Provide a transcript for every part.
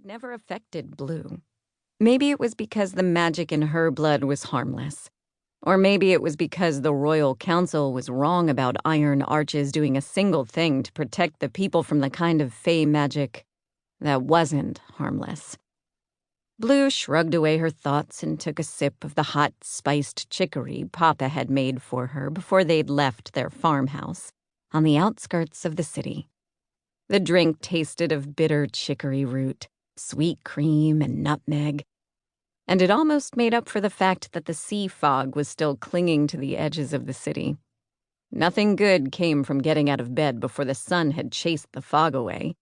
never affected Blue. Maybe it was because the magic in her blood was harmless. Or maybe it was because the royal council was wrong about iron arches doing a single thing to protect the people from the kind of fey magic that wasn't harmless. Blue shrugged away her thoughts and took a sip of the hot, spiced chicory Papa had made for her before they'd left their farmhouse on the outskirts of the city. The drink tasted of bitter chicory root, sweet cream, and nutmeg, and it almost made up for the fact that the sea fog was still clinging to the edges of the city. Nothing good came from getting out of bed before the sun had chased the fog away.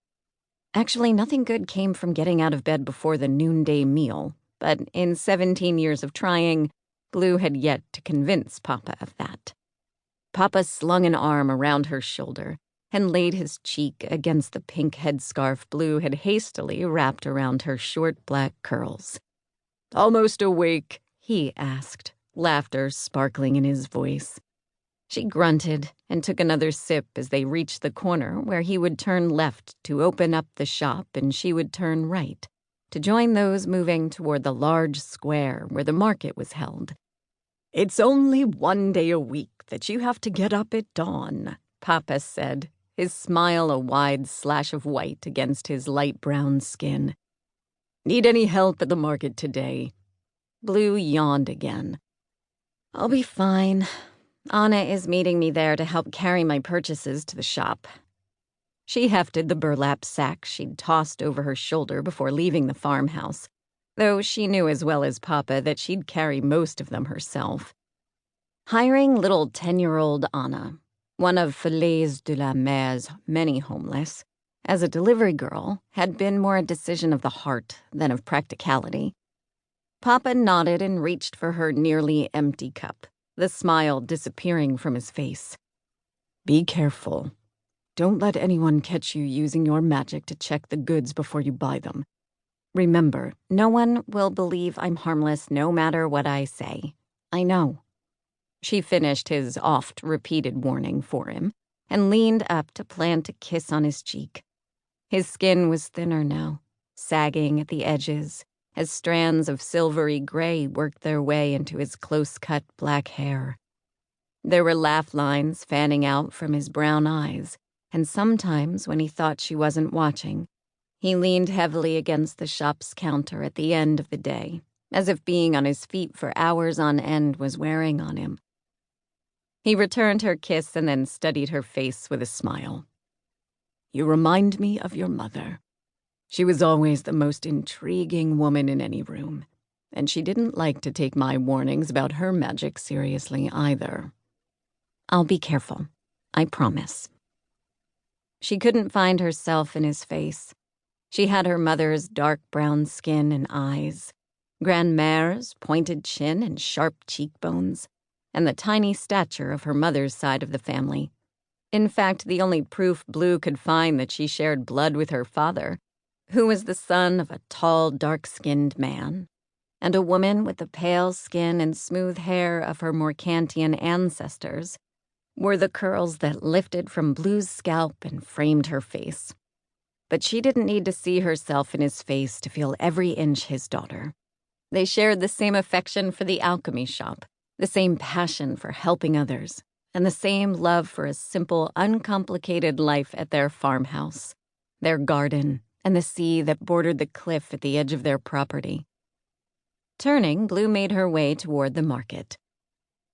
Actually, nothing good came from getting out of bed before the noonday meal, but in 17 years of trying, Blue had yet to convince Papa of that. Papa slung an arm around her shoulder and laid his cheek against the pink headscarf Blue had hastily wrapped around her short black curls. "Almost awake?" he asked, laughter sparkling in his voice. She grunted and took another sip as they reached the corner where he would turn left to open up the shop and she would turn right to join those moving toward the large square where the market was held. "It's only one day a week that you have to get up at dawn," Papa said, his smile a wide slash of white against his light brown skin. "Need any help at the market today?" Blue yawned again. "I'll be fine. Anna is meeting me there to help carry my purchases to the shop." She hefted the burlap sack she'd tossed over her shoulder before leaving the farmhouse, though she knew as well as Papa that she'd carry most of them herself. Hiring little 10-year-old Anna, one of Falaise de la Mer's many homeless, as a delivery girl had been more a decision of the heart than of practicality. Papa nodded and reached for her nearly empty cup, the smile disappearing from his face. "Be careful. Don't let anyone catch you using your magic to check the goods before you buy them. Remember, no one will believe I'm harmless no matter what I say. I know." She finished his oft-repeated warning for him and leaned up to plant a kiss on his cheek. His skin was thinner now, sagging at the edges as strands of silvery gray worked their way into his close-cut black hair. There were laugh lines fanning out from his brown eyes, and sometimes when he thought she wasn't watching, he leaned heavily against the shop's counter at the end of the day, as if being on his feet for hours on end was wearing on him. He returned her kiss and then studied her face with a smile. "You remind me of your mother. She was always the most intriguing woman in any room, and she didn't like to take my warnings about her magic seriously either." "I'll be careful. I promise." She couldn't find herself in his face. She had her mother's dark brown skin and eyes, Grandmère's pointed chin and sharp cheekbones, and the tiny stature of her mother's side of the family. In fact, the only proof Blue could find that she shared blood with her father, who was the son of a tall, dark-skinned man, and a woman with the pale skin and smooth hair of her Morcantian ancestors, were the curls that lifted from Blue's scalp and framed her face. But she didn't need to see herself in his face to feel every inch his daughter. They shared the same affection for the alchemy shop, the same passion for helping others, and the same love for a simple, uncomplicated life at their farmhouse, their garden, and the sea that bordered the cliff at the edge of their property. Turning, Blue made her way toward the market.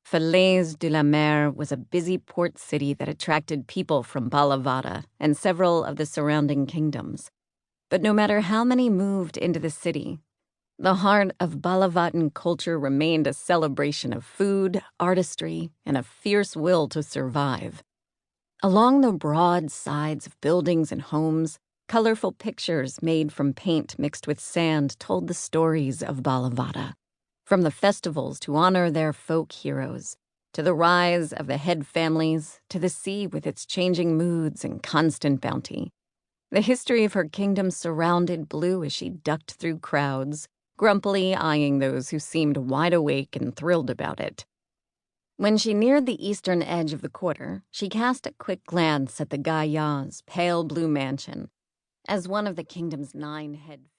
Falaise de la Mer was a busy port city that attracted people from Balavata and several of the surrounding kingdoms. But no matter how many moved into the city, the heart of Balavatan culture remained a celebration of food, artistry, and a fierce will to survive. Along the broad sides of buildings and homes, colorful pictures made from paint mixed with sand told the stories of Balavata, from the festivals to honor their folk heroes, to the rise of the head families, to the sea with its changing moods and constant bounty. The history of her kingdom surrounded Blue as she ducked through crowds, grumpily eyeing those who seemed wide awake and thrilled about it. When she neared the eastern edge of the quarter, she cast a quick glance at the Gaillards' pale blue mansion, as one of the kingdom's 9 head families.